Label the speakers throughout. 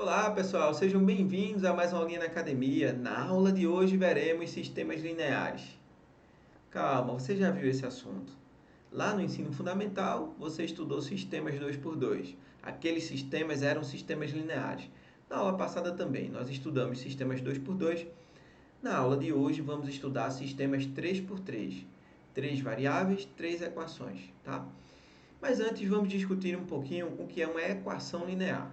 Speaker 1: Olá pessoal, sejam bem-vindos a mais uma aulinha na academia. Na aula de hoje veremos sistemas lineares. Calma, você já viu esse assunto? Lá no ensino fundamental, você estudou sistemas 2 por 2. Aqueles sistemas eram sistemas lineares. Na aula passada também, nós estudamos sistemas 2 por 2. Na aula de hoje, vamos estudar sistemas 3 por 3. Três variáveis, três equações, tá? Mas antes, vamos discutir um pouquinho o que é uma equação linear.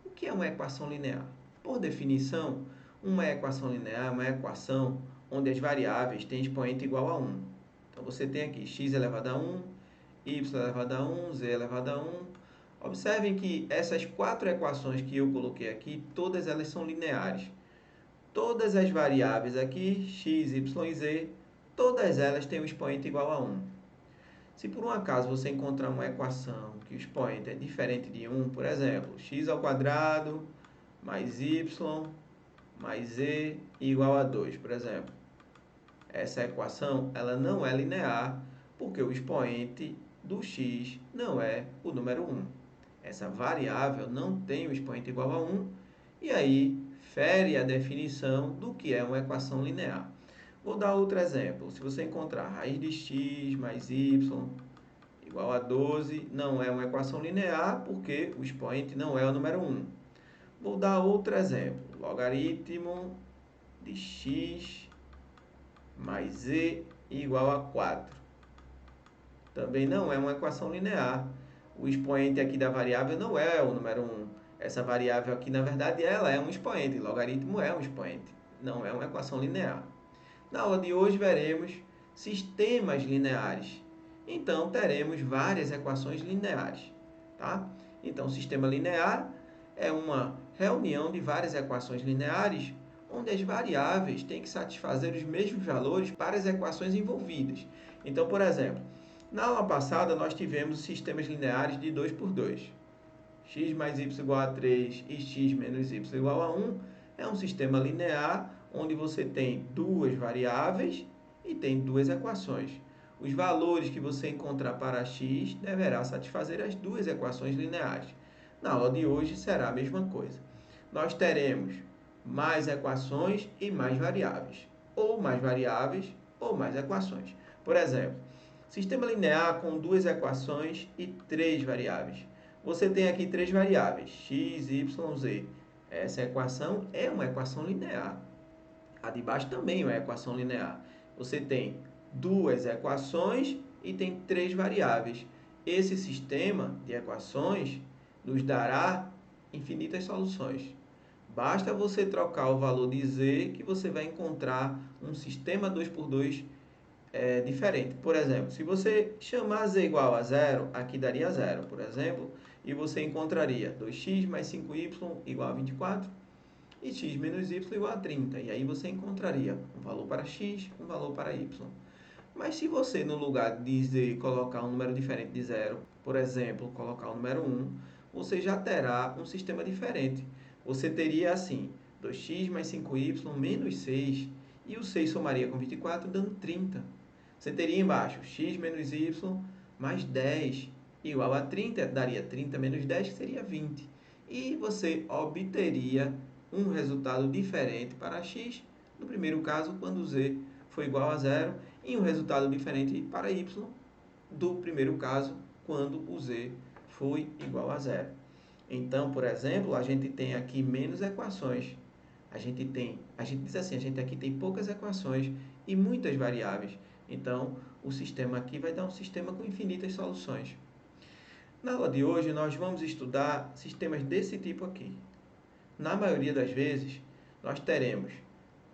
Speaker 1: O que é uma equação linear? Por definição, uma equação linear é uma equação onde as variáveis têm expoente igual a 1. Então você tem aqui x elevado a 1, y elevado a 1, z elevado a 1. Observem que essas quatro equações que eu coloquei aqui, todas elas são lineares. Todas as variáveis aqui, x, y e z, todas elas têm um expoente igual a 1. Se por um acaso você encontrar uma equação que o expoente é diferente de 1, por exemplo, x ao quadrado mais y mais z igual a 2, por exemplo. Essa equação ela não é linear porque o expoente do x não é o número 1. Essa variável não tem o expoente igual a 1 e aí fere a definição do que é uma equação linear. Vou dar outro exemplo. Se você encontrar raiz de x mais y igual a 12, não é uma equação linear porque o expoente não é o número 1. Vou dar outro exemplo. Logaritmo de x mais z igual a 4. Também não é uma equação linear. O expoente aqui da variável não é o número 1. Essa variável aqui, na verdade, ela é um expoente. Logaritmo é um expoente. Não é uma equação linear. Na aula de hoje veremos sistemas lineares. Então, teremos várias equações lineares, tá? Então, sistema linear é uma reunião de várias equações lineares onde as variáveis têm que satisfazer os mesmos valores para as equações envolvidas. Então, por exemplo, na aula passada nós tivemos sistemas lineares de 2 por 2. X mais y igual a 3 e x menos y igual a 1 é um sistema linear onde você tem duas variáveis e tem duas equações. Os valores que você encontrar para x deverá satisfazer as duas equações lineares. Na aula de hoje será a mesma coisa. Nós teremos mais equações e mais variáveis, ou mais equações. Por exemplo, sistema linear com duas equações e três variáveis. Você tem aqui três variáveis, x, y, z. Essa equação é uma equação linear. A de baixo também é uma equação linear. Você tem duas equações e tem três variáveis. Esse sistema de equações nos dará infinitas soluções. Basta você trocar o valor de z que você vai encontrar um sistema 2 por 2 diferente. Por exemplo, se você chamar z igual a zero, aqui daria zero, por exemplo, e você encontraria 2x mais 5y igual a 24 e x menos y igual a 30. E aí você encontraria um valor para x, um valor para y. Mas se você, no lugar de z, colocar um número diferente de zero, por exemplo, colocar o número 1, você já terá um sistema diferente. Você teria assim, 2x mais 5y menos 6, e o 6 somaria com 24, dando 30. Você teria embaixo x menos y mais 10 igual a 30, daria 30 menos 10, que seria 20. E você obteria um resultado diferente para x, no primeiro caso, quando z foi igual a zero, e um resultado diferente para y, do primeiro caso, quando o z foi igual a zero. Então, por exemplo, a gente tem aqui menos equações. A gente diz assim, a gente aqui tem poucas equações e muitas variáveis. Então, o sistema aqui vai dar um sistema com infinitas soluções. Na aula de hoje, nós vamos estudar sistemas desse tipo aqui. Na maioria das vezes, nós teremos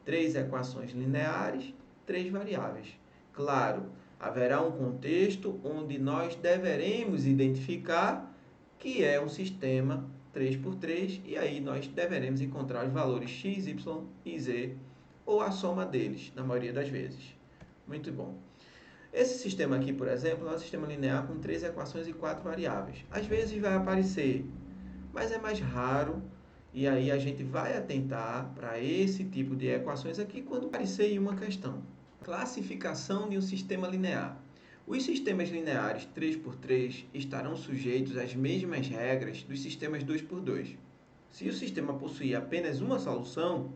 Speaker 1: três equações lineares, três variáveis. Claro, haverá um contexto onde nós deveremos identificar que é um sistema 3 por 3 e aí nós deveremos encontrar os valores x, y e z ou a soma deles, na maioria das vezes. Muito bom. Esse sistema aqui, por exemplo, é um sistema linear com três equações e quatro variáveis. Às vezes vai aparecer, mas é mais raro. E aí a gente vai atentar para esse tipo de equações aqui quando aparecer em uma questão. Classificação de um sistema linear. Os sistemas lineares 3 por 3 estarão sujeitos às mesmas regras dos sistemas 2 por 2. Se o sistema possuir apenas uma solução,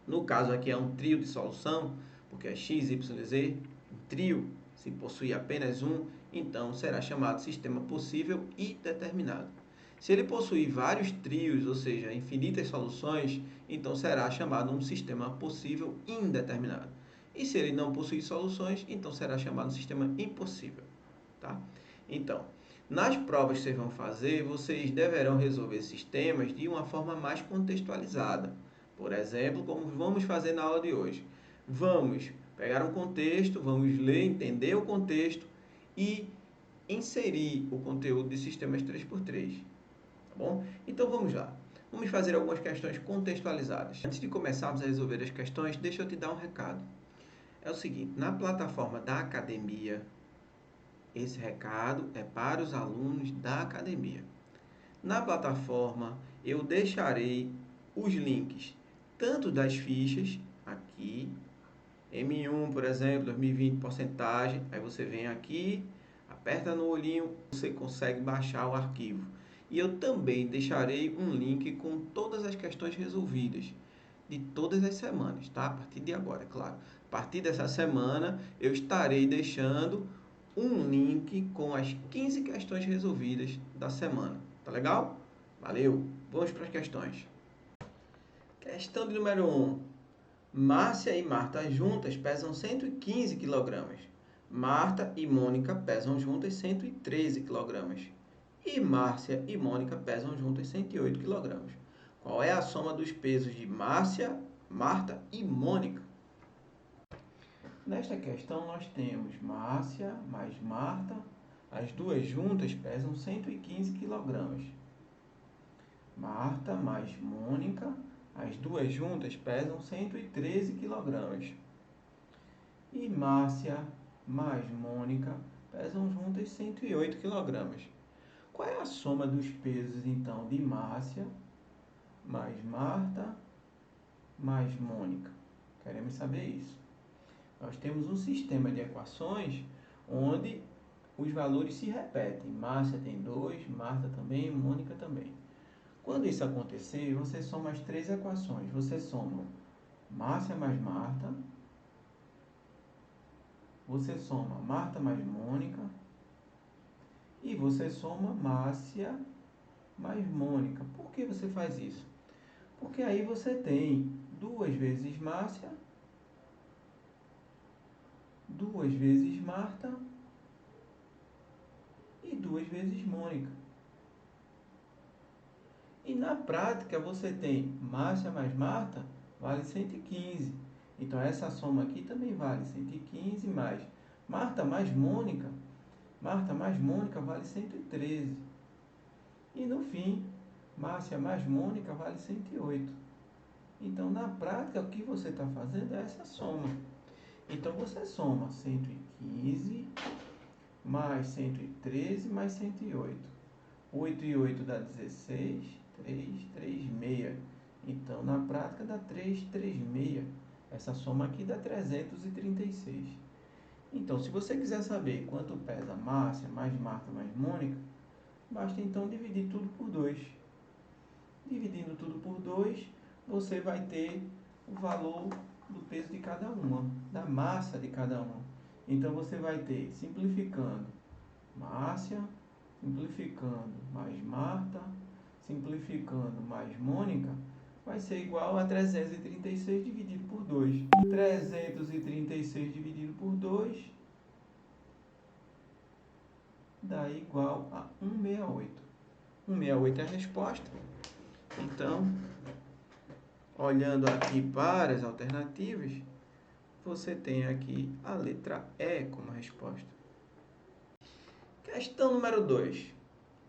Speaker 1: no caso aqui é um trio de solução, porque é x, y, z, um trio, se possuir apenas um, então será chamado sistema possível e determinado. Se ele possuir vários trios, ou seja, infinitas soluções, então será chamado um sistema possível indeterminado. E se ele não possuir soluções, então será chamado um sistema impossível. Tá? Então, nas provas que vocês vão fazer, vocês deverão resolver sistemas de uma forma mais contextualizada. Por exemplo, como vamos fazer na aula de hoje. Vamos pegar um contexto, vamos ler, entender o contexto e inserir o conteúdo de sistemas 3x3. Tá bom? Então vamos lá. Vamos fazer algumas questões contextualizadas. Antes de começarmos a resolver as questões, deixa eu te dar um recado. É o seguinte, na plataforma da academia, esse recado é para os alunos da academia. Na plataforma, eu deixarei os links tanto das fichas, aqui, M1, por exemplo, 2020, porcentagem, aí você vem aqui, aperta no olhinho, você consegue baixar o arquivo. E eu também deixarei um link com todas as questões resolvidas de todas as semanas, tá? A partir de agora, é claro. A partir dessa semana, eu estarei deixando um link com as 15 questões resolvidas da semana. Tá legal? Valeu! Vamos para as questões. Questão de número 1. Márcia e Marta juntas pesam 115 kg. Marta e Mônica pesam juntas 113 kg. E Márcia e Mônica pesam juntas 108 kg. Qual é a soma dos pesos de Márcia, Marta e Mônica? Nesta questão nós temos Márcia mais Marta, as duas juntas pesam 115 kg. Marta mais Mônica, as duas juntas pesam 113 kg. E Márcia mais Mônica pesam juntas 108 kg. Qual é a soma dos pesos, então, de Márcia mais Marta mais Mônica? Queremos saber isso. Nós temos um sistema de equações onde os valores se repetem. Márcia tem 2, Marta também, Mônica também. Quando isso acontecer, você soma as três equações. Você soma Márcia mais Marta, você soma Marta mais Mônica e você soma Márcia mais Mônica. Por que você faz isso? Porque aí você tem 2 vezes Márcia, 2 vezes Marta e 2 vezes Mônica. E na prática você tem Márcia mais Marta vale 115. Então essa soma aqui também vale 115 mais Marta mais Mônica vale 113. E no fim, Márcia mais Mônica vale 108. Então na prática o que você está fazendo é essa soma. Então você soma 115 mais 113 mais 108. 8 e 8 dá 16, 3, 3, 6. Então, na prática, dá 3, 3, 6. Essa soma aqui dá 336. Então, se você quiser saber quanto pesa Márcia mais Marta mais Mônica, basta então dividir tudo por 2. Dividindo tudo por 2, você vai ter o valor do peso de cada uma, da massa de cada uma. Então, você vai ter, simplificando, Márcia, simplificando mais Marta, simplificando mais Mônica, vai ser igual a 336 dividido por 2. 336 dividido por 2 dá igual a 168. 168 é a resposta. Então, olhando aqui para as alternativas, você tem aqui a letra E como resposta. Questão número 2.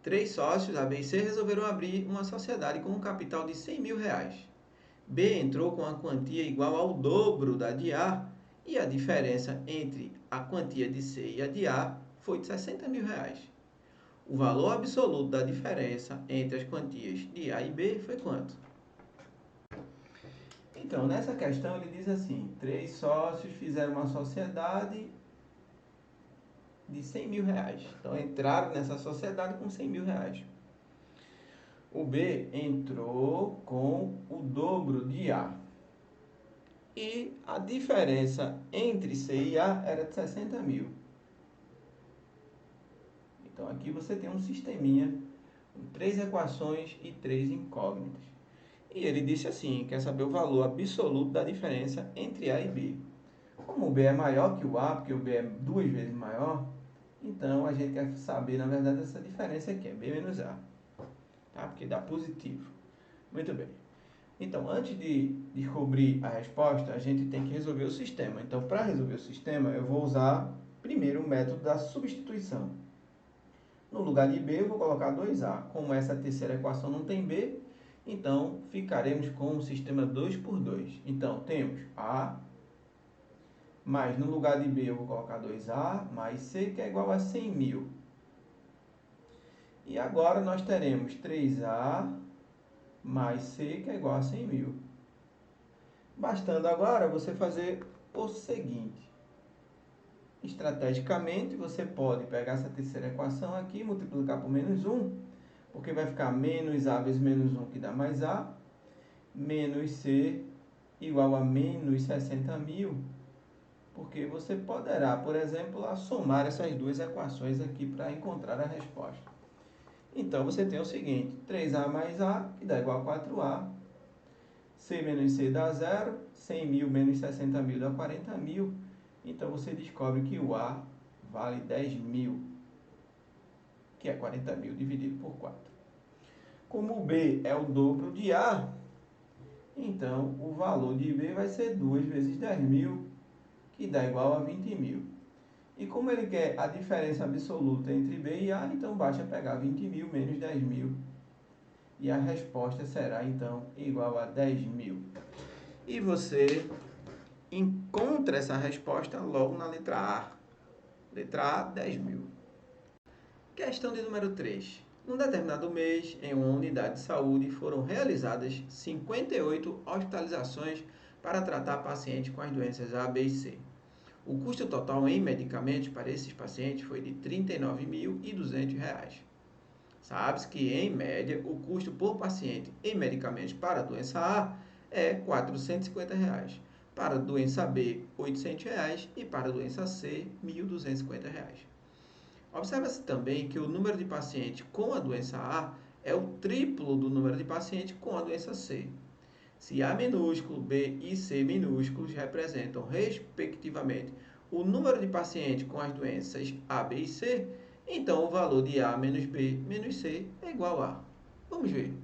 Speaker 1: 3 sócios, A, B e C, resolveram abrir uma sociedade com um capital de 100 mil reais. B entrou com a quantia igual ao dobro da de A e a diferença entre a quantia de C e a de A foi de 60 mil reais. O valor absoluto da diferença entre as quantias de A e B foi quanto? Então, nessa questão ele diz assim, 3 sócios fizeram uma sociedade de 100 mil reais. Então, entraram nessa sociedade com 100 mil reais. O B entrou com o dobro de A. E a diferença entre C e A era de 60 mil. Então, aqui você tem um sisteminha com 3 equações e 3 incógnitas. E ele disse assim, quer saber o valor absoluto da diferença entre A e B. Como o B é maior que o A, porque o B é 2 vezes maior, então a gente quer saber, na verdade, essa diferença aqui, é B menos A. Tá? Porque dá positivo. Muito bem. Então, antes de descobrir a resposta, a gente tem que resolver o sistema. Então, para resolver o sistema, eu vou usar primeiro o método da substituição. No lugar de B, eu vou colocar 2A. Como essa terceira equação não tem B, então ficaremos com o sistema 2 por 2. Então, temos A, mais no lugar de B eu vou colocar 2A, mais C, que é igual a 100 mil. E agora nós teremos 3A mais C, que é igual a 100 mil. Bastando agora você fazer o seguinte. Estrategicamente, você pode pegar essa terceira equação aqui e multiplicar por menos 1, porque vai ficar menos A vezes menos 1, que dá mais A, menos C igual a menos 60 mil, porque você poderá, por exemplo, somar essas duas equações aqui para encontrar a resposta. Então, você tem o seguinte, 3A mais A, que dá igual a 4A, C menos C dá 0, 100 mil menos 60 mil dá 40 mil, então você descobre que o A vale 10 mil, que é 40 mil dividido por 4. Como o B é o dobro de A, então o valor de B vai ser 2 vezes 10 mil, que dá igual a 20 mil. E como ele quer a diferença absoluta entre B e A, então basta pegar 20 mil menos 10 mil. E a resposta será, então, igual a 10 mil. E você encontra essa resposta logo na letra A. Letra A, 10 mil. Questão de número 3. Num determinado mês, em uma unidade de saúde, foram realizadas 58 hospitalizações para tratar pacientes com as doenças A, B e C. O custo total em medicamentos para esses pacientes foi de R$ 39.200. Sabe-se que, em média, o custo por paciente em medicamentos para a doença A é R$ 450, para a doença B, R$ 800 e para a doença C, R$ 1.250. Observa-se também que o número de pacientes com a doença A é o triplo do número de pacientes com a doença C. Se A minúsculo, B e C minúsculos representam, respectivamente, o número de pacientes com as doenças A, B e C, então o valor de A menos B menos C é igual a. Vamos ver.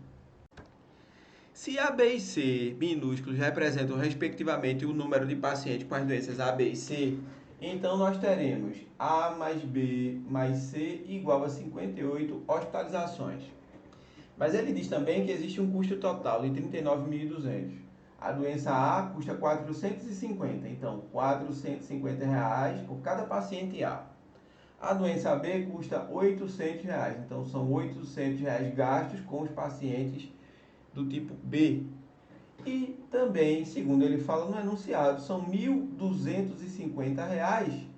Speaker 1: Se A, B e C minúsculos representam, respectivamente, o número de pacientes com as doenças A, B e C, então nós teremos A mais B mais C igual a 58 hospitalizações. Mas ele diz também que existe um custo total de 39.200. A doença A custa 450, então R$ 450 por cada paciente A. A doença B custa R$ 800, então são R$ 800 gastos com os pacientes do tipo B. E também, segundo ele fala no enunciado, são R$ 1.250, R$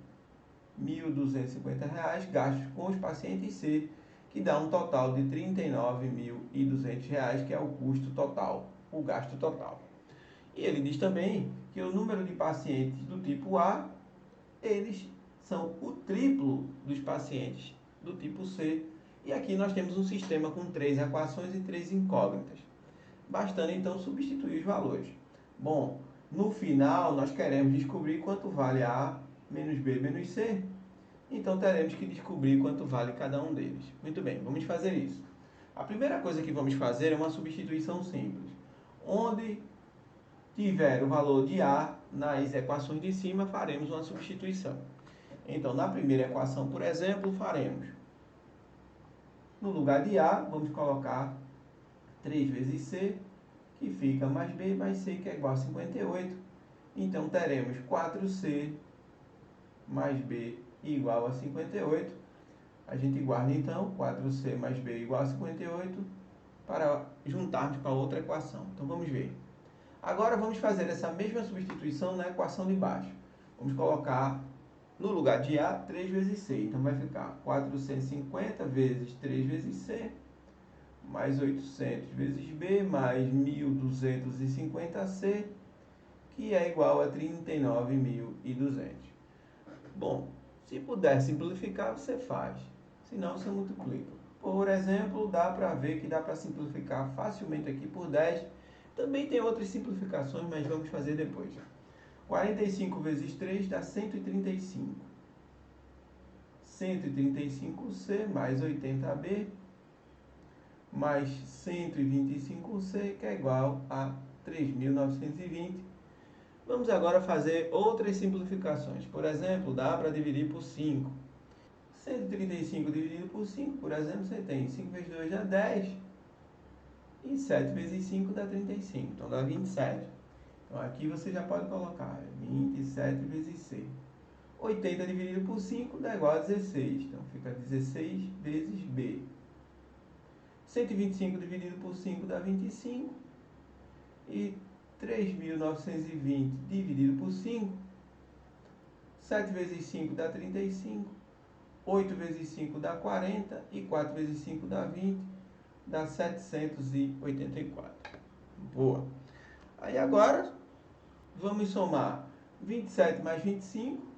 Speaker 1: 1.250 gastos com os pacientes C, que dá um total de R$ 39.200, que é o custo total, o gasto total. E ele diz também que o número de pacientes do tipo A, eles são o triplo dos pacientes do tipo C. E aqui nós temos um sistema com 3 equações e 3 incógnitas. Bastando então substituir os valores. Bom, no final nós queremos descobrir quanto vale A menos B menos C. Então teremos que descobrir quanto vale cada um deles. Muito bem, vamos fazer isso. A primeira coisa que vamos fazer é uma substituição simples. Onde tiver o valor de A nas equações de cima, faremos uma substituição. Então, na primeira equação, por exemplo, faremos, no lugar de A, vamos colocar 3 vezes C, que fica mais B mais C, que é igual a 58. Então, teremos 4C mais B igual a 58. A gente guarda, então, 4C mais B igual a 58 para juntarmos com a outra equação. Então, vamos ver. Agora, vamos fazer essa mesma substituição na equação de baixo. Vamos colocar, no lugar de A, 3 vezes C. Então, vai ficar 450 vezes 3 vezes C, mais 800 vezes B, mais 1.250C, que é igual a 39.200. Bom, se puder simplificar, você faz. Se não, você multiplica. Por exemplo, dá para ver que dá para simplificar facilmente aqui por 10. Também tem outras simplificações, mas vamos fazer depois. 45 vezes 3 dá 135. 135C mais 80B mais 125C, que é igual a 3.920. Vamos agora fazer outras simplificações. Por exemplo, dá para dividir por 5. 135 dividido por 5, por exemplo, você tem 5 vezes 2 dá 10. E 7 vezes 5 dá 35. Então dá 27. Então aqui você já pode colocar 27 vezes C. 80 dividido por 5 dá igual a 16. Então fica 16 vezes B. 125 dividido por 5 dá 25. E 3.920 dividido por 5. 7 vezes 5 dá 35. 8 vezes 5 dá 40. E 4 vezes 5 dá 20. Dá 784. Boa. Aí agora, vamos somar 27 mais 25.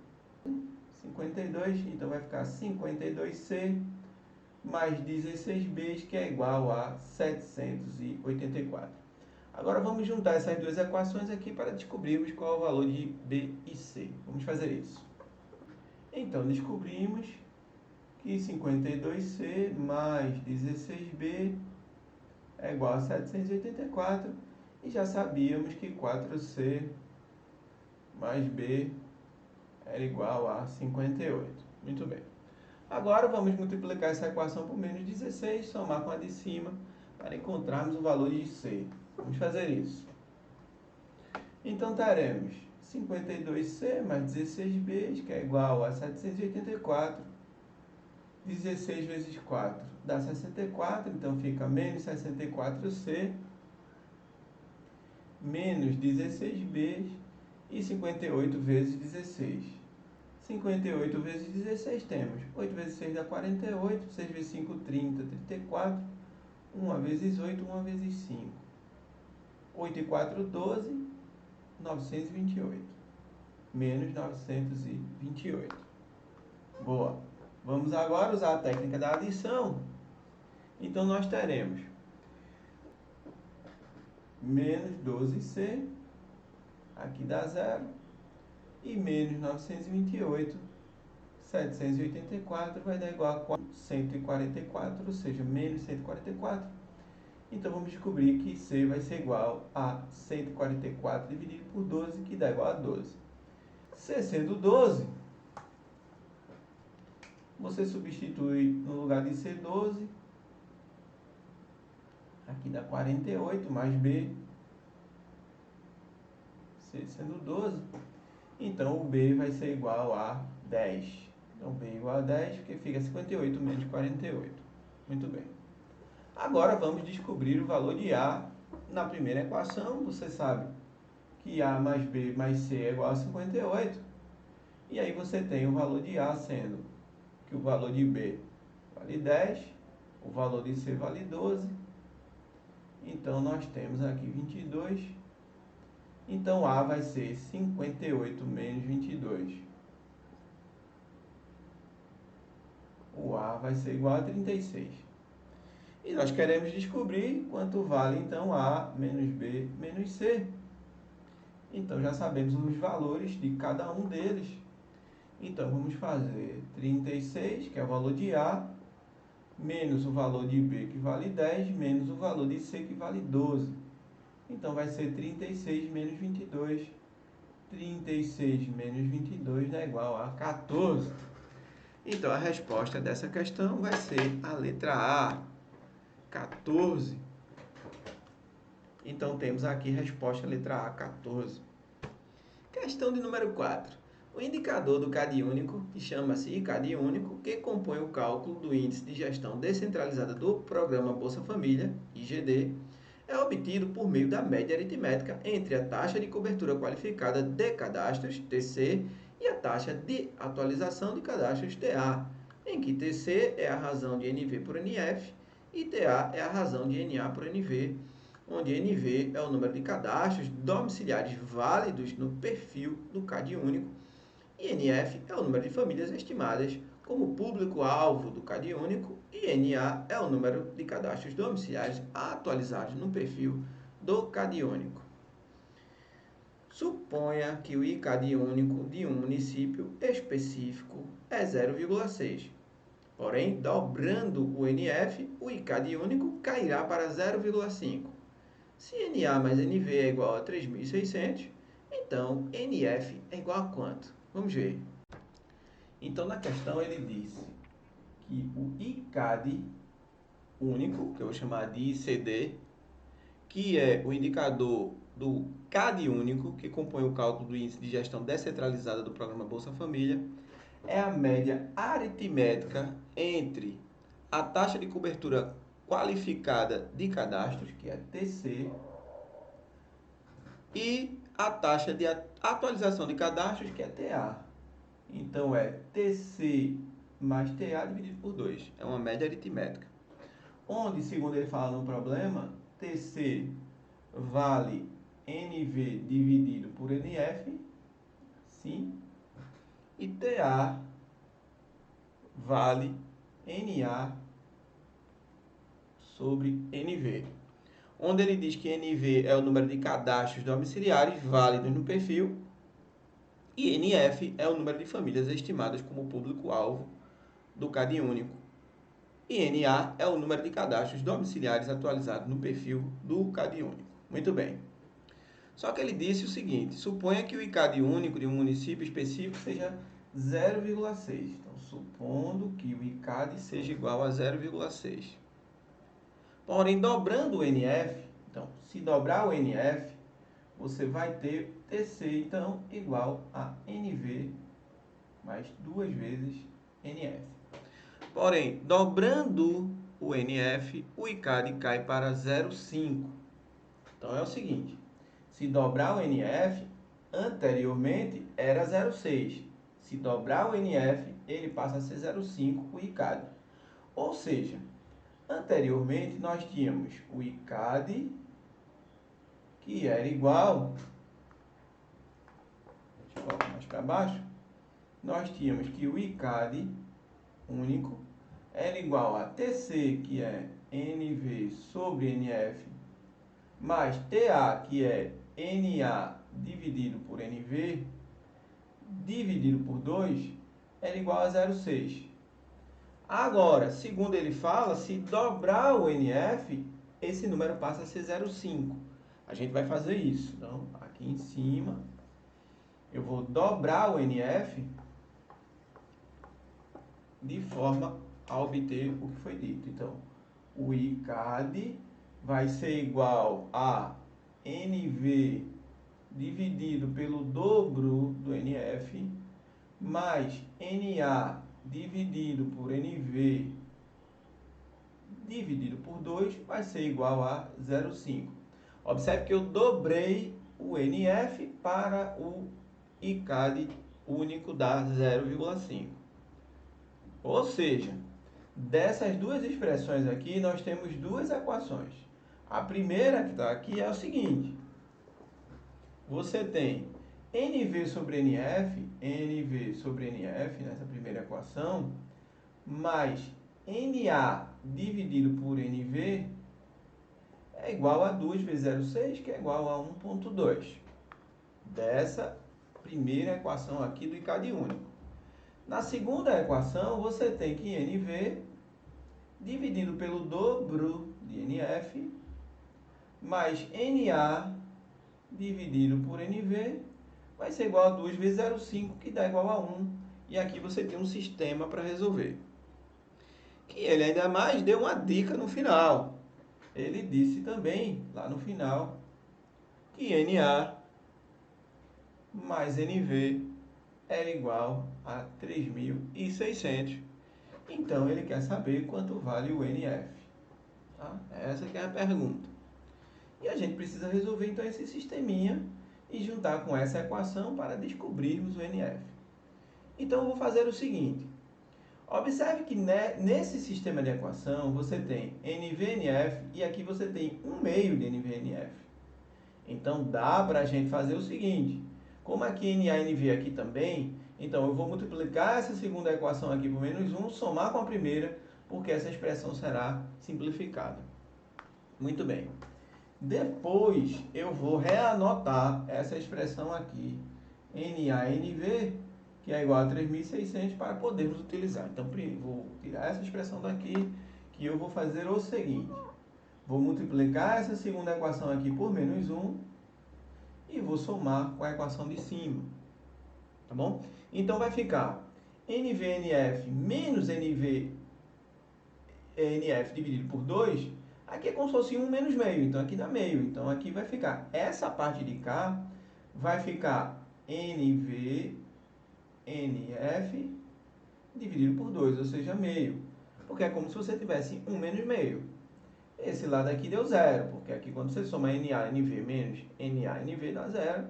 Speaker 1: 52. Então vai ficar 52C mais 16B, que é igual a 784. Agora vamos juntar essas duas equações aqui para descobrirmos qual é o valor de B e C. Vamos fazer isso. Então, descobrimos que 52C mais 16B é igual a 784 e já sabíamos que 4C mais B era igual a 58. Muito bem. Agora vamos multiplicar essa equação por menos 16, somar com a de cima para encontrarmos o valor de C. Vamos fazer isso. Então teremos 52C mais 16B, que é igual a 784. 16 vezes 4 dá 64, então fica menos 64C, menos 16B e 58 vezes 16. 58 vezes 16 temos 8 vezes 6 dá 48, 6 vezes 5, 30, 34, 1 vezes 8, 1 vezes 5. 8 e 4, 12, 928. Menos 928. Boa. Vamos agora usar a técnica da adição. Então, nós teremos menos 12C, aqui dá 0, e menos 928, 784 vai dar igual a 144, ou seja, menos 144. Então, vamos descobrir que C vai ser igual a 144 dividido por 12, que dá igual a 12. C sendo 12, você substitui no lugar de C 12, aqui dá 48, mais B, C sendo 12, então o B vai ser igual a 10. Então, B igual a 10, porque fica 58 menos 48. Muito bem. Agora, vamos descobrir o valor de A. Na primeira equação, você sabe que A mais B mais C é igual a 58. E aí você tem o valor de A sendo que o valor de B vale 10, o valor de C vale 12. Então, nós temos aqui 22. Então, A vai ser 58 menos 22. O A vai ser igual a 36. E nós queremos descobrir quanto vale, então, A menos B menos C. Então, já sabemos os valores de cada um deles. Então, vamos fazer 36, que é o valor de A, menos o valor de B, que vale 10, menos o valor de C, que vale 12. Então, vai ser 36 menos 22. 36 menos 22 é igual a 14. Então, a resposta dessa questão vai ser a letra A, 14. Então, temos aqui a resposta letra A, 14. Questão de número 4. O indicador do CAD único, que chama-se ICAD único, que compõe o cálculo do Índice de Gestão Descentralizada do Programa Bolsa Família, IGD, é obtido por meio da média aritmética entre a taxa de cobertura qualificada de cadastros, TC, e a taxa de atualização de cadastros, TA, em que TC é a razão de NV por NF E TA é a razão de NA por NV, onde NV é o número de cadastros domiciliares válidos no perfil do CAD único e NF é o número de famílias estimadas como público-alvo do CAD único e NA é o número de cadastros domiciliares atualizados no perfil do CAD único. Suponha que o ICAD único de um município específico é 0,6. Porém, dobrando o NF, o ICAD único cairá para 0,5. Se NA mais NV é igual a 3.600, então NF é igual a quanto? Vamos ver. Então, na questão, ele disse que o ICAD único, que eu vou chamar de ICD, que é o indicador do CAD único, que compõe o cálculo do índice de gestão descentralizada do programa Bolsa Família, é a média aritmética entre a taxa de cobertura qualificada de cadastros, que é TC, e a taxa de atualização de cadastros, que é TA. Então, é TC mais TA dividido por 2. É uma média aritmética. Onde, segundo ele fala no problema, TC vale NV dividido por NF, sim, e TA vale NA sobre NV. Onde ele diz que NV é o número de cadastros domiciliares válidos no perfil e NF é o número de famílias estimadas como público-alvo do CAD único. E NA é o número de cadastros domiciliares atualizados no perfil do CAD único. Muito bem. Só que ele disse o seguinte: suponha que o ICAD único de um município específico seja 0,6. Então, supondo que o ICAD seja igual a 0,6. Porém, dobrando o NF, então, se dobrar o NF, você vai ter TC, então, igual a NV mais 2 vezes NF. Porém, dobrando o NF, o ICAD cai para 0,5. Então, é o seguinte, se dobrar o NF, anteriormente era 0,6. Se dobrar o NF, ele passa a ser 0,5 o ICAD. Ou seja, anteriormente nós tínhamos o ICAD, que era igual, deixa eu colocar mais para baixo, nós tínhamos que o ICAD único era igual a TC, que é NV sobre NF, mais TA, que é NA dividido por NV, dividido por 2, era igual a 0,6. Agora, segundo ele fala, se dobrar o NF, esse número passa a ser 0,5. A gente vai fazer isso. Então, aqui em cima, eu vou dobrar o NF de forma a obter o que foi dito. Então, o ICAD vai ser igual a NV dividido pelo dobro do NF, mais NA dividido por NV dividido por 2 vai ser igual a 0,5. Observe que eu dobrei o NF para o ICAD único dar 0,5. Ou seja, dessas duas expressões aqui, nós temos duas equações. A primeira que está aqui é o seguinte. Você tem NV sobre NV sobre NF nessa primeira equação, mais NA dividido por NV é igual a 2 vezes 0,6, que é igual a 1,2. Dessa primeira equação aqui do ICAD único. Na segunda equação, você tem que NV dividido pelo dobro de NF, mais NA dividido por NV, vai ser igual a 2 vezes 0,5, que dá igual a 1. E aqui você tem um sistema para resolver. Que ele ainda mais deu uma dica no final. Ele disse também, lá no final, que NA mais NV era igual a 3.600. Então, ele quer saber quanto vale o NF. Tá? Essa que é a pergunta. E a gente precisa resolver, então, esse sisteminha e juntar com essa equação para descobrirmos o NF. Então, eu vou fazer o seguinte. Observe que nesse sistema de equação você tem NVNF e aqui você tem 1/2 de NVNF. Então dá para a gente fazer o seguinte, como aqui NA e NV aqui também, então eu vou multiplicar essa segunda equação aqui por -1, somar com a primeira, porque essa expressão será simplificada. Muito bem. Depois eu vou reanotar essa expressão aqui, NA/NV, que é igual a 3.600, para podermos utilizar. Então, vou tirar essa expressão daqui, que eu vou fazer o seguinte. Vou multiplicar essa segunda equação aqui por -1 e vou somar com a equação de cima. Tá bom? Então, vai ficar NVNF menos NVNF dividido por 2. Aqui é como se fosse 1 menos meio, então aqui dá meio. Então, aqui vai ficar, essa parte de cá, vai ficar NVNF dividido por 2, ou seja, meio. Porque é como se você tivesse 1 menos meio. Esse lado aqui deu 0, porque aqui quando você soma NA/NV menos NA/NV dá 0.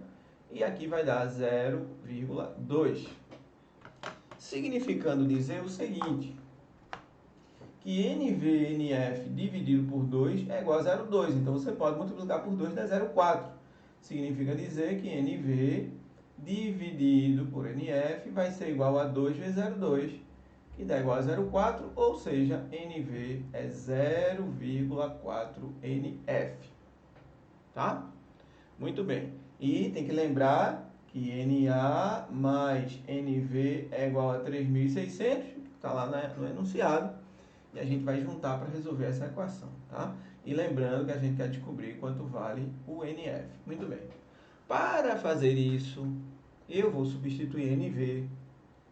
Speaker 1: E aqui vai dar 0,2. Significando dizer o seguinte, que NVNF dividido por 2 é igual a 0,2. Então, você pode multiplicar por 2 dá 0,4. Significa dizer que NV dividido por NF vai ser igual a 2 vezes 0,2, que dá igual a 0,4, ou seja, NV é 0,4 NF. Tá? Muito bem. E tem que lembrar que NA mais NV é igual a 3.600, está lá no enunciado. E a gente vai juntar para resolver essa equação, tá? E lembrando que a gente quer descobrir quanto vale o NF. Muito bem. Para fazer isso, eu vou substituir NV,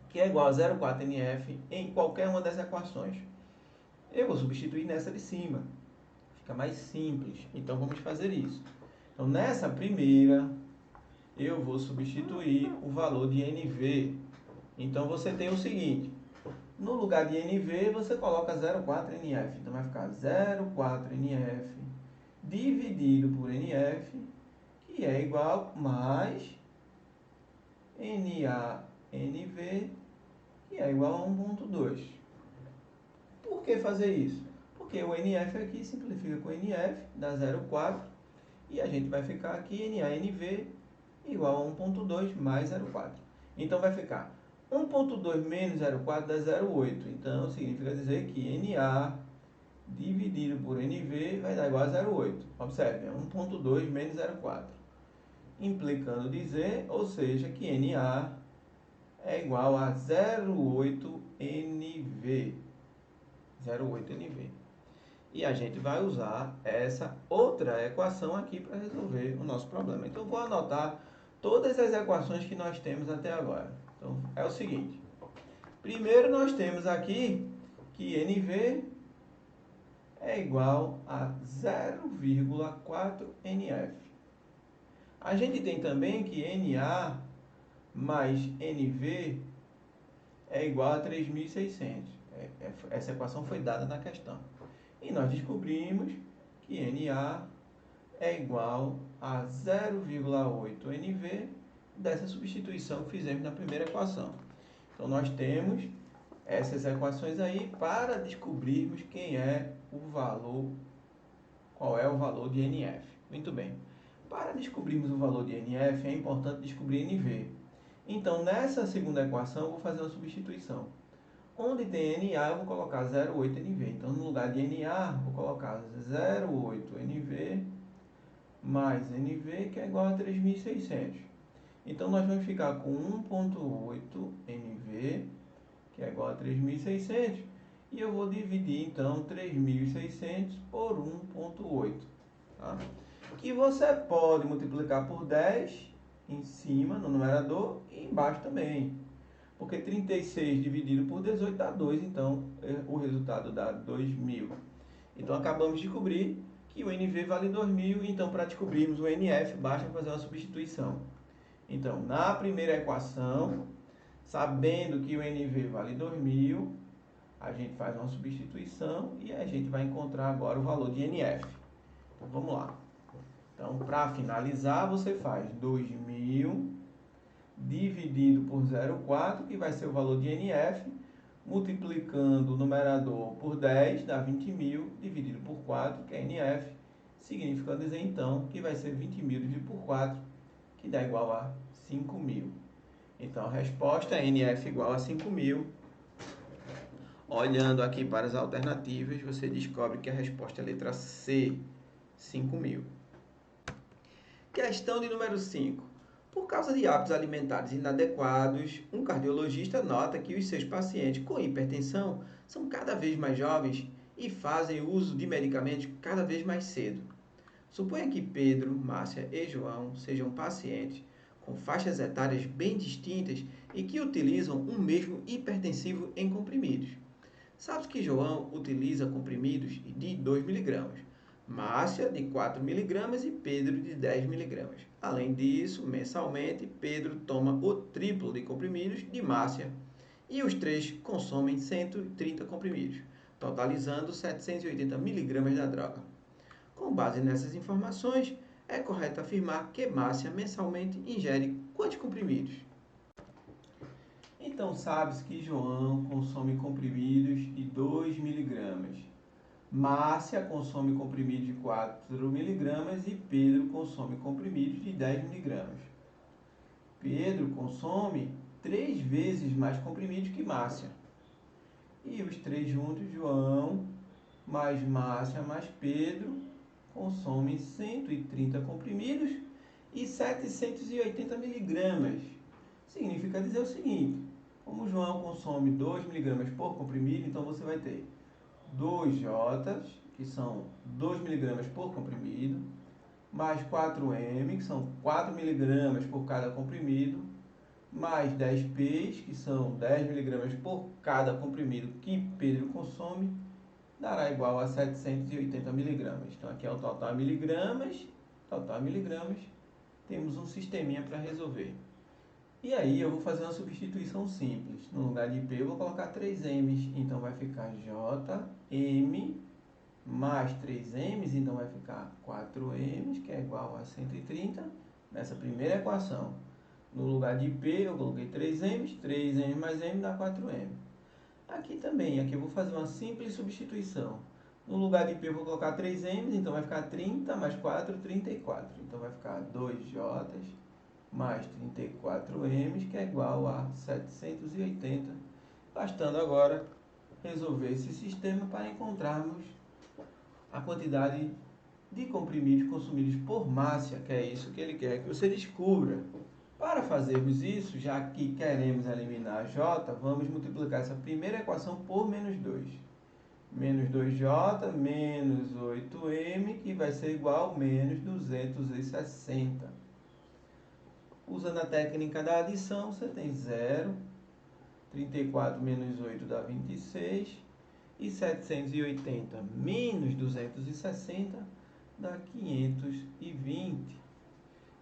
Speaker 1: que é igual a 0,4 NF, em qualquer uma das equações. Eu vou substituir nessa de cima. Fica mais simples. Então, vamos fazer isso. Então, nessa primeira, eu vou substituir o valor de NV. Então, você tem o seguinte. No lugar de NV, você coloca 0,4 NF. Então, vai ficar 0,4 NF dividido por NF, que é igual mais NA/NV, que é igual a 1,2. Por que fazer isso? Porque o NF aqui simplifica com NF, dá 0,4. E a gente vai ficar aqui NA/NV igual a 1,2 mais 0,4. Então, vai ficar 1,2 menos 0,4 dá 0,8. Então, significa dizer que NA dividido por NV vai dar igual a 0,8. Observe, é 1,2 menos 0,4. Implicando dizer, ou seja, que NA é igual a 0,8 NV. 0,8 NV. E a gente vai usar essa outra equação aqui para resolver o nosso problema. Então, vou anotar todas as equações que nós temos até agora. Então, é o seguinte. Primeiro, nós temos aqui que NV é igual a 0,4 NF. A gente tem também que NA mais NV é igual a 3.600. Essa equação foi dada na questão. E nós descobrimos que NA é igual a 0,8 NV dessa substituição que fizemos na primeira equação. Então, nós temos essas equações aí para descobrirmos qual é o valor de NF. Muito bem. Para descobrirmos o valor de NF, é importante descobrir NV. Então, nessa segunda equação, eu vou fazer uma substituição. Onde tem NA, eu vou colocar 0,8 NV. Então, no lugar de NA, vou colocar 0,8 NV mais NV, que é igual a 3.600. Então, nós vamos ficar com 1,8 NV, que é igual a 3.600. E eu vou dividir, então, 3.600 por 1,8. Tá? Que você pode multiplicar por 10 em cima, no numerador, e embaixo também. Porque 36 dividido por 18 dá 2, então o resultado dá 2.000. Então, acabamos de descobrir que o NV vale 2.000, então para descobrirmos o NF, basta fazer uma substituição. Então, na primeira equação, sabendo que o NV vale 2.000, a gente faz uma substituição e a gente vai encontrar agora o valor de NF. Então, vamos lá. Então, para finalizar, você faz 2.000 dividido por 0,4, que vai ser o valor de NF. multiplicando o numerador por 10, dá 20.000, dividido por 4, que é NF, significando dizer então que vai ser 20.000 dividido por 4, que dá igual a 5.000. Então a resposta é NF igual a 5.000. Olhando aqui para as alternativas, você descobre que a resposta é a letra C, 5.000. Questão de número 5. Por causa de hábitos alimentares inadequados, um cardiologista nota que os seus pacientes com hipertensão são cada vez mais jovens e fazem uso de medicamentos cada vez mais cedo. Suponha que Pedro, Márcia e João sejam pacientes com faixas etárias bem distintas e que utilizam um mesmo hipertensivo em comprimidos. Sabe que João utiliza comprimidos de 2 miligramas, Márcia de 4 miligramas e Pedro de 10 miligramas. Além disso, mensalmente, Pedro toma o triplo de comprimidos de Márcia e os três consomem 130 comprimidos, totalizando 780 miligramas da droga. Com base nessas informações, é correto afirmar que Márcia mensalmente ingere quantos comprimidos? Então, sabe-se que João consome comprimidos de 2 miligramas. Márcia consome comprimidos de 4 miligramas e Pedro consome comprimidos de 10 miligramas. Pedro consome 3 vezes mais comprimidos que Márcia. E os três juntos, João mais Márcia mais Pedro, consomem 130 comprimidos e 780 miligramas. Significa dizer o seguinte: como João consome 2 miligramas por comprimido, então você vai ter 2 J, que são 2 miligramas por comprimido, mais 4M, que são 4 miligramas por cada comprimido, mais 10 P's, que são 10 miligramas por cada comprimido que Pedro consome, dará igual a 780 miligramas. Então, aqui é o total em miligramas, temos um sisteminha para resolver. E aí, eu vou fazer uma substituição simples. No lugar de P, eu vou colocar 3 M's. Então, vai ficar JM mais 3 M's. Então, vai ficar 4 M's, que é igual a 130, nessa primeira equação. No lugar de P, eu coloquei 3 M's. 3 M mais M dá 4M. Aqui também, aqui eu vou fazer uma simples substituição. No lugar de P, eu vou colocar 3 M's. Então, vai ficar 30 mais 4, 34. Então, vai ficar 2 J's mais 34M, que é igual a 780, bastando agora resolver esse sistema para encontrarmos a quantidade de comprimidos consumidos por Márcia, que é isso que ele quer que você descubra. Para fazermos isso, já que queremos eliminar J, vamos multiplicar essa primeira equação por menos 2. Menos 2J menos 8M, que vai ser igual a menos 260. Usando a técnica da adição, você tem 0, 34 menos 8 dá 26, e 780 menos 260 dá 520.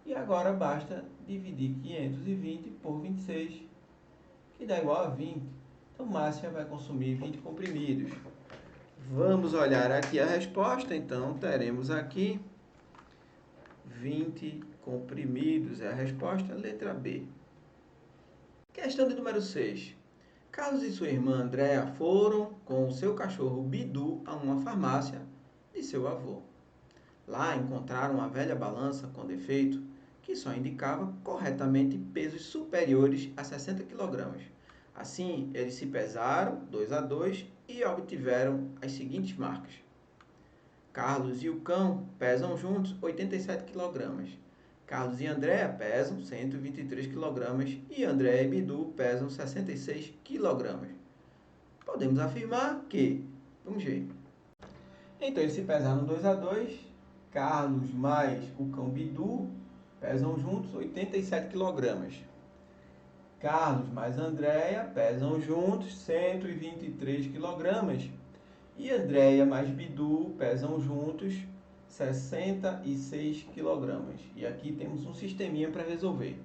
Speaker 1: E agora basta dividir 520 por 26, que dá igual a 20. Então, Márcia vai consumir 20 comprimidos. Vamos olhar aqui a resposta. Então, teremos aqui 20 comprimidos. É a resposta, letra B. Questão de número 6. Carlos e sua irmã Andréa foram com o seu cachorro Bidu a uma farmácia de seu avô. Lá encontraram uma velha balança com defeito que só indicava corretamente pesos superiores a 60 kg. Assim, eles se pesaram 2 a 2 e obtiveram as seguintes marcas. Carlos e o cão pesam juntos 87 kg. Carlos e Andréa pesam 123 kg e Andréa e Bidu pesam 66 kg. Podemos afirmar que, vamos ver. Então, eles se pesaram 2 a 2. Carlos mais o cão Bidu pesam juntos 87 kg. Carlos mais Andréa pesam juntos 123 kg. E Andréa mais Bidu pesam juntos 66 kg. E aqui temos um sisteminha para resolver.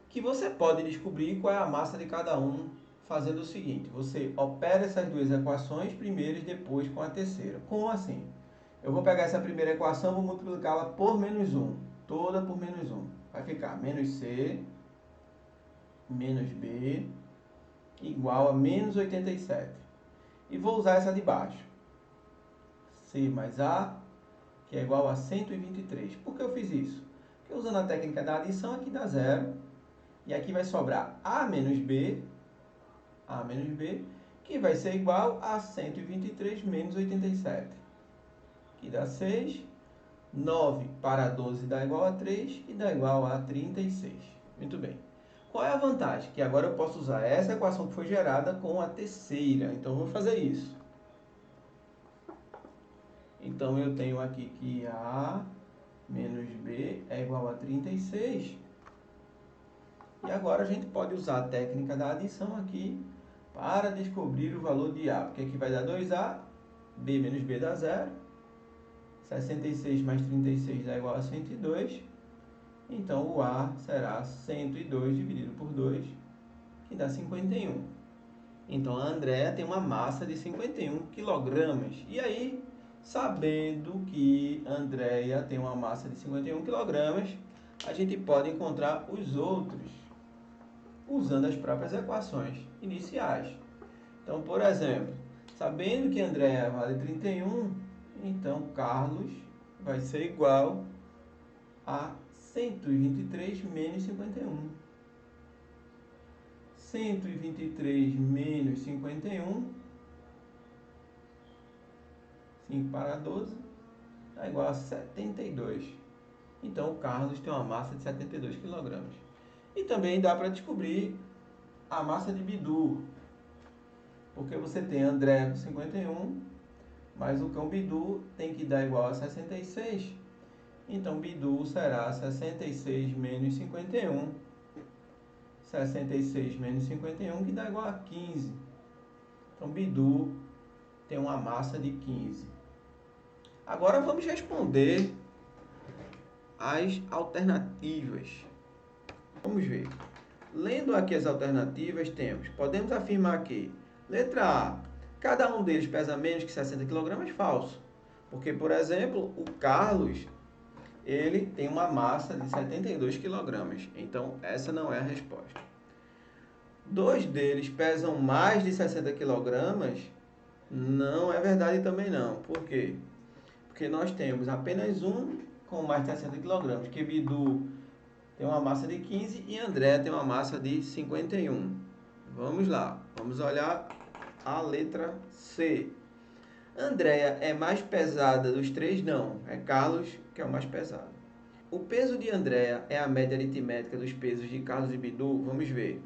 Speaker 1: Que você pode descobrir qual é a massa de cada um fazendo o seguinte. Você opera essas duas equações primeiro e depois com a terceira. Como assim? Eu vou pegar essa primeira equação e vou multiplicá-la por menos 1. Toda por menos 1. Vai ficar menos C, menos B, igual a menos 87. E vou usar essa de baixo. C mais A, que é igual a 123. Por que eu fiz isso? Porque usando a técnica da adição, aqui dá zero. E aqui vai sobrar A menos B, que vai ser igual a 123 menos 87. Que dá 6. 9 para 12 dá igual a 3 e dá igual a 36. Muito bem. Qual é a vantagem? Que agora eu posso usar essa equação que foi gerada com a terceira. Então, vamos fazer isso. Então, eu tenho aqui que A menos B é igual a 36. E agora a gente pode usar a técnica da adição aqui para descobrir o valor de A. Porque aqui vai dar 2A, B menos B dá 0. 66 mais 36 dá igual a 102. Então, o A será 102 dividido por 2, que dá 51. Então, a Andréa tem uma massa de 51 quilogramas. E aí, sabendo que a Andréa tem uma massa de 51 quilogramas, a gente pode encontrar os outros usando as próprias equações iniciais. Então, por exemplo, sabendo que a Andréa vale 31, então Carlos vai ser igual a 123 menos 51. 123 menos 51, 5 para 12, dá igual a 72. Então, o Carlos tem uma massa de 72 kg. E também dá para descobrir a massa de Bidu, porque você tem André com 51, mas o cão Bidu tem que dar igual a 66. Então, Bidu será 66 menos 51. 66 menos 51, que dá igual a 15. Então, Bidu tem uma massa de 15. Agora, vamos responder as alternativas. Vamos ver. Lendo aqui as alternativas, podemos afirmar que, letra A, cada um deles pesa menos que 60 kg, falso. Porque, por exemplo, o Carlos, ele tem uma massa de 72 kg. Então, essa não é a resposta. Dois deles pesam mais de 60 kg. Não é verdade também não. Por quê? Porque nós temos apenas um com mais de 60 kg, que Bidu tem uma massa de 15 e André tem uma massa de 51. Vamos lá. Vamos olhar a letra C. Andréa é mais pesada dos três? Não. É Carlos que é o mais pesado. O peso de Andréa é a média aritmética dos pesos de Carlos e Bidu? Vamos ver.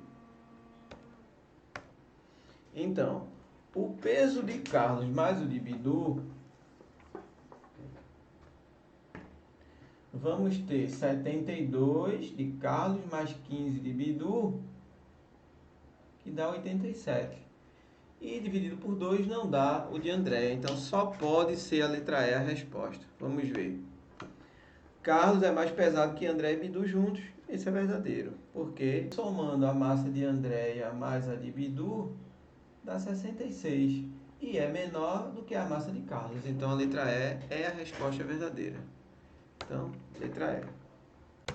Speaker 1: Então, o peso de Carlos mais o de Bidu, vamos ter 72 de Carlos mais 15 de Bidu, que dá 87. E dividido por 2 não dá o de André. Então, só pode ser a letra E a resposta. Vamos ver. Carlos é mais pesado que André e Bidu juntos. Esse é verdadeiro. Porque somando a massa de Andréia mais a de Bidu, dá 66. E é menor do que a massa de Carlos. Então, a letra E é a resposta verdadeira. Então, letra E.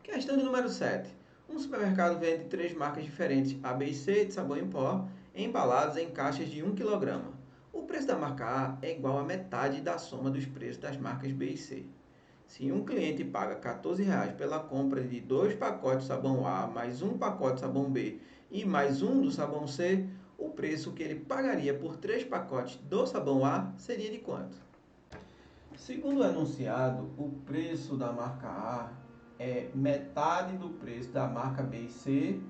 Speaker 1: Questão de número 7. Um supermercado vende 3 marcas diferentes, A, B e C, de sabão em pó, embalados em caixas de 1 kg. O preço da marca A é igual a metade da soma dos preços das marcas B e C. Se um cliente paga R$ 14,00 pela compra de 2 pacotes de sabão A, mais um pacote de sabão B e mais um do sabão C, o preço que ele pagaria por 3 pacotes do sabão A seria de quanto? Segundo o enunciado, o preço da marca A é metade do preço da marca B e C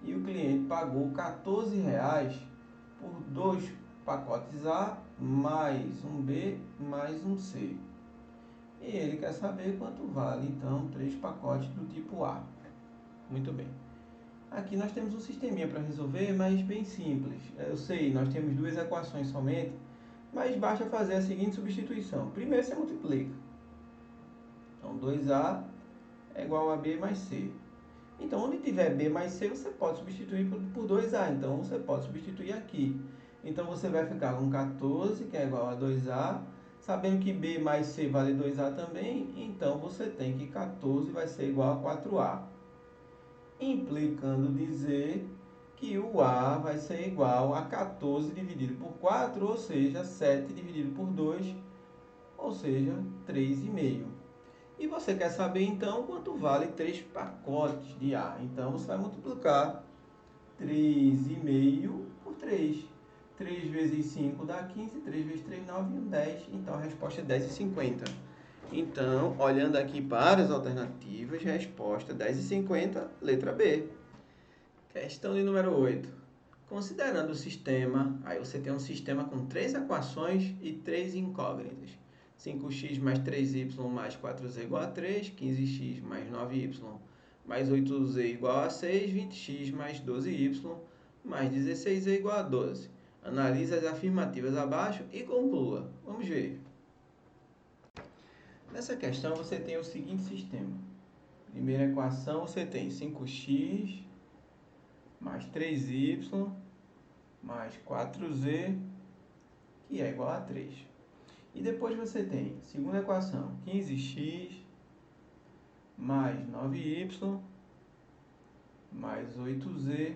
Speaker 1: e o cliente pagou R$ 14,00 por 2 pacotes A, mais um B, mais um C. E ele quer saber quanto vale, então, 3 pacotes do tipo A. Muito bem. Aqui nós temos um sisteminha para resolver, mas bem simples. Eu sei, nós temos 2 equações somente, mas basta fazer a seguinte substituição. Primeiro você multiplica. Então, 2A é igual a B mais C. Então, onde tiver B mais C, você pode substituir por 2A. Então, você pode substituir aqui. Então, você vai ficar com 14, que é igual a 2A. Sabendo que B mais C vale 2A também, então você tem que 14 vai ser igual a 4A. Implicando dizer que que o A vai ser igual a 14 dividido por 4, ou seja, 7 dividido por 2, ou seja, 3,5. E você quer saber, então, quanto vale 3 pacotes de A. Então, você vai multiplicar 3,5 por 3. 3 vezes 5 dá 15, 3 vezes 3, 9, 1, 10. Então, a resposta é 10,50. Então, olhando aqui para as alternativas, resposta 10,50, letra B. Questão de número 8. Considerando o sistema, aí você tem um sistema com 3 equações e 3 incógnitas. 5x mais 3y mais 4z igual a 3, 15x mais 9y mais 8z igual a 6, 20x mais 12y mais 16z igual a 12. Analise as afirmativas abaixo e conclua. Vamos ver. Nessa questão você tem o seguinte sistema. Primeira equação você tem 5x mais 3y mais 4z, que é igual a 3. E depois você tem, segunda equação, 15x mais 9y mais 8z,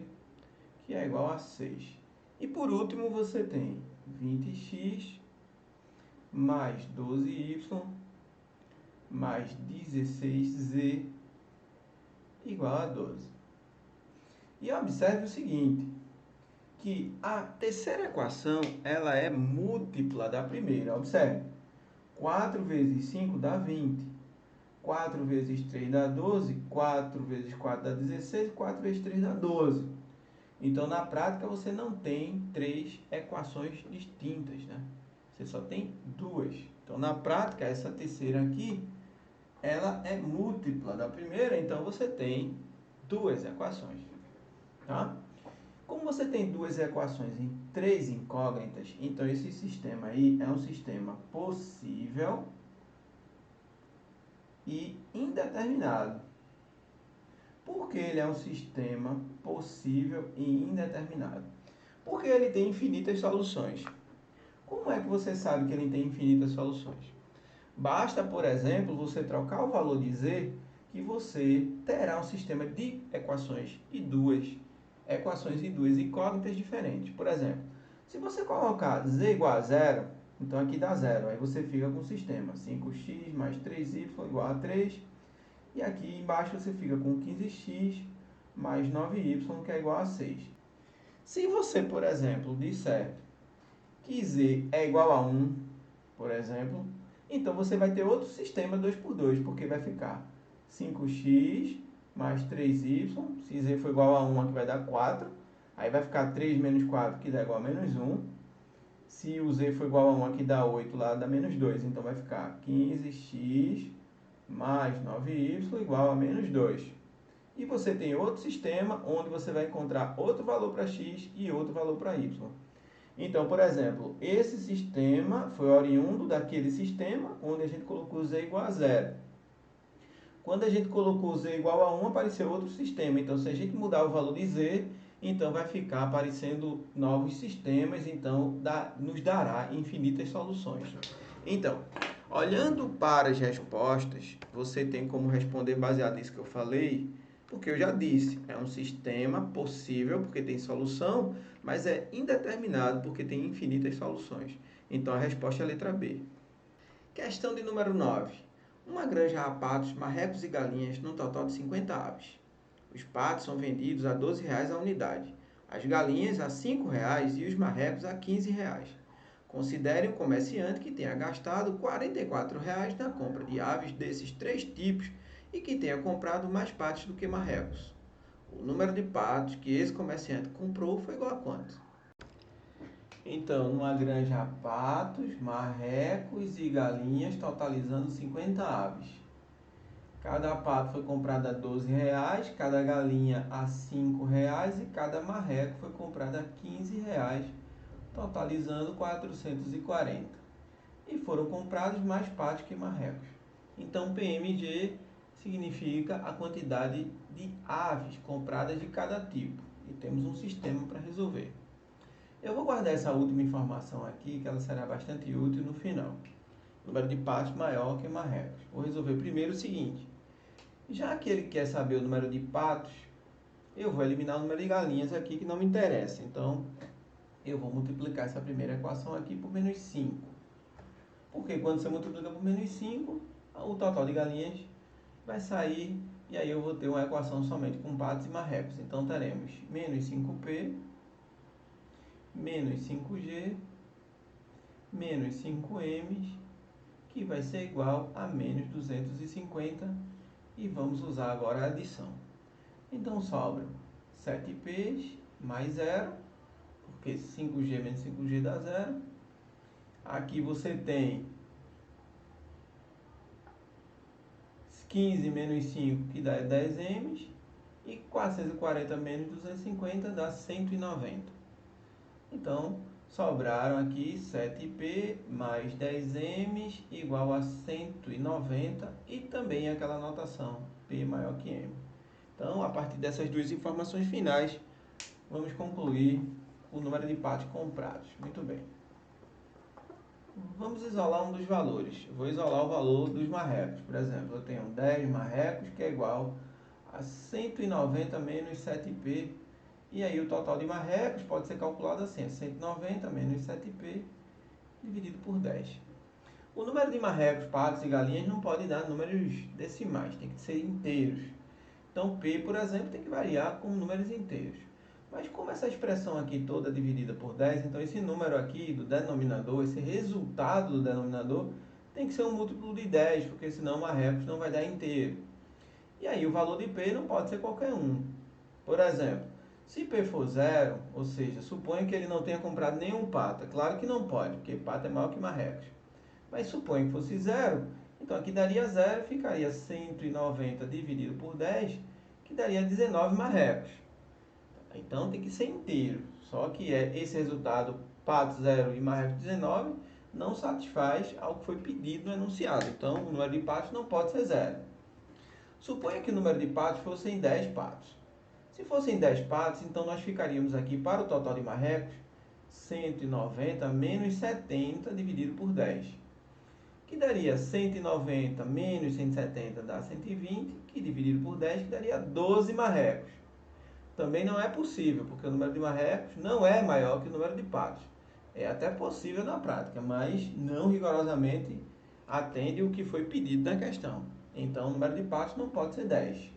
Speaker 1: que é igual a 6. E por último você tem 20x mais 12y mais 16z igual a 12. E observe o seguinte, que a terceira equação ela é múltipla da primeira. Observe, 4 vezes 5 dá 20. 4 vezes 3 dá 12. 4 vezes 4 dá 16. 4 vezes 3 dá 12. Então, na prática, você não tem 3 equações distintas, né? Você só tem 2. Então, na prática, essa terceira aqui, ela é múltipla da primeira, então você tem 2 equações, tá? Como você tem 2 equações em 3 incógnitas, então esse sistema aí é um sistema possível e indeterminado. Por que ele é um sistema possível e indeterminado? Porque ele tem infinitas soluções. Como é que você sabe que ele tem infinitas soluções? Basta, por exemplo, você trocar o valor de z, que você terá um sistema de equações e duas incógnitas diferentes. Por exemplo, se você colocar z igual a zero, então aqui dá zero, aí você fica com o sistema 5x mais 3y igual a 3, e aqui embaixo você fica com 15x mais 9y, que é igual a 6. Se você, por exemplo, disser que z é igual a 1, por exemplo, então você vai ter outro sistema 2 por 2, porque vai ficar 5x mais 3y, se z for igual a 1, aqui vai dar 4, aí vai ficar 3 menos 4, que dá igual a menos 1, se o z for igual a 1, aqui dá 8, lá dá menos 2, então vai ficar 15x mais 9y igual a menos 2. E você tem outro sistema, onde você vai encontrar outro valor para x e outro valor para y. Então, por exemplo, esse sistema foi oriundo daquele sistema onde a gente colocou z igual a 0. Quando a gente colocou z igual a 1, apareceu outro sistema. Então, se a gente mudar o valor de z, então vai ficar aparecendo novos sistemas, então nos dará infinitas soluções. Então, olhando para as respostas, você tem como responder baseado nisso que eu falei, porque eu já disse, é um sistema possível porque tem solução, mas é indeterminado porque tem infinitas soluções. Então a resposta é a letra B. Questão de número 9. Uma granja a patos, marrecos e galinhas num total de 50 aves. Os patos são vendidos a R$ 12 a unidade, as galinhas a R$ 5 e os marrecos a R$ 15. Considere um comerciante que tenha gastado R$ 44 na compra de aves desses 3 tipos e que tenha comprado mais patos do que marrecos. O número de patos que esse comerciante comprou foi igual a quanto? Então, numa granja há patos, marrecos e galinhas, totalizando 50 aves. Cada pato foi comprado a R$ 12, cada galinha a R$ 5 e cada marreco foi comprado a R$ 15, totalizando 440. E foram comprados mais patos que marrecos. Então, PMG significa a quantidade de aves compradas de cada tipo. E temos um sistema para resolver. Eu vou guardar essa última informação aqui, que ela será bastante útil no final. Número de patos maior que marrecos. Vou resolver primeiro o seguinte. Já que ele quer saber o número de patos, eu vou eliminar o número de galinhas aqui que não me interessa. Então, eu vou multiplicar essa primeira equação aqui por menos 5. Porque quando você multiplica por menos 5, o total de galinhas vai sair, e aí eu vou ter uma equação somente com patos e marrecos. Então, teremos menos 5p, menos 5g, menos 5m, que vai ser igual a menos 250, e vamos usar agora a adição. Então, sobra 7p mais 0, porque 5g menos 5g dá 0. Aqui você tem 15 menos 5, que dá 10 m, e 440 menos 250 dá 190. Então, sobraram aqui 7p mais 10m igual a 190, e também aquela notação, p maior que m. Então, a partir dessas duas informações finais, vamos concluir o número de patos comprados. Muito bem. Vamos isolar um dos valores. Eu vou isolar o valor dos marrecos. Por exemplo, eu tenho 10 marrecos, que é igual a 190 menos 7p. E aí o total de marrecos pode ser calculado assim: 190 menos 7p dividido por 10. O número de marrecos, patos e galinhas não pode dar números decimais, tem que ser inteiros. Então, p, por exemplo, tem que variar com números inteiros. Mas como essa expressão aqui toda é dividida por 10, então esse número aqui do denominador, esse resultado do denominador, tem que ser um múltiplo de 10, porque senão marrecos não vai dar inteiro. E aí o valor de p não pode ser qualquer um. Por exemplo, se p for 0, ou seja, suponha que ele não tenha comprado nenhum pato. É claro que não pode, porque pato é maior que marrecos. Mas suponha que fosse 0, então aqui daria 0, ficaria 190 dividido por 10, que daria 19 marrecos. Então tem que ser inteiro. Só que esse resultado, pato 0 e marreco 19, não satisfaz ao que foi pedido no enunciado. Então o número de patos não pode ser 0. Suponha que o número de patos fossem 10 patos. Se fossem 10 patos, então nós ficaríamos aqui para o total de marrecos 190 menos 70 dividido por 10. Que daria 190 menos 170 dá 120, que dividido por 10 que daria 12 marrecos. Também não é possível, porque o número de marrecos não é maior que o número de patos. É até possível na prática, mas não rigorosamente atende o que foi pedido na questão. Então, o número de patos não pode ser 10.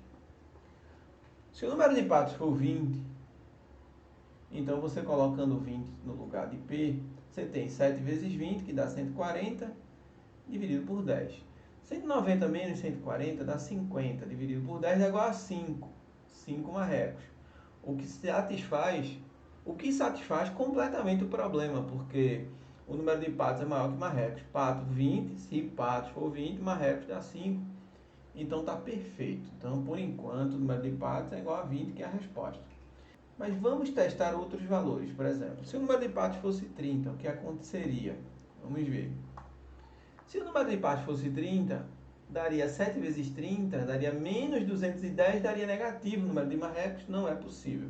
Speaker 1: Se o número de patos for 20, então você colocando 20 no lugar de p, você tem 7 vezes 20, que dá 140, dividido por 10. 190 menos 140 dá 50, dividido por 10 é igual a 5. 5 marrecos. O que satisfaz completamente o problema, porque o número de patos é maior que marrecos. Pato 20, se patos for 20, marrecos dá 5. Então está perfeito. Então, por enquanto, o número de patos é igual a 20, que é a resposta. Mas vamos testar outros valores. Por exemplo, se o número de patos fosse 30, o que aconteceria? Vamos ver. Se o número de patos fosse 30, daria 7 vezes 30, daria menos 210, daria negativo. O número de marrecos não é possível.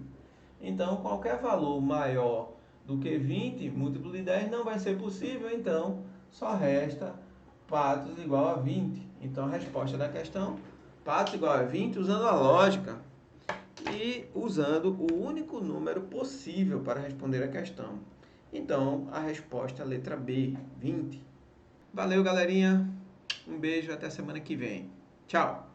Speaker 1: Então, qualquer valor maior do que 20, múltiplo de 10, não vai ser possível. Então, só resta patos igual a 20. Então, a resposta da questão, patos igual a 20, usando a lógica e usando o único número possível para responder a questão. Então, a resposta é a letra B, 20. Valeu, galerinha. Um beijo, até a semana que vem. Tchau!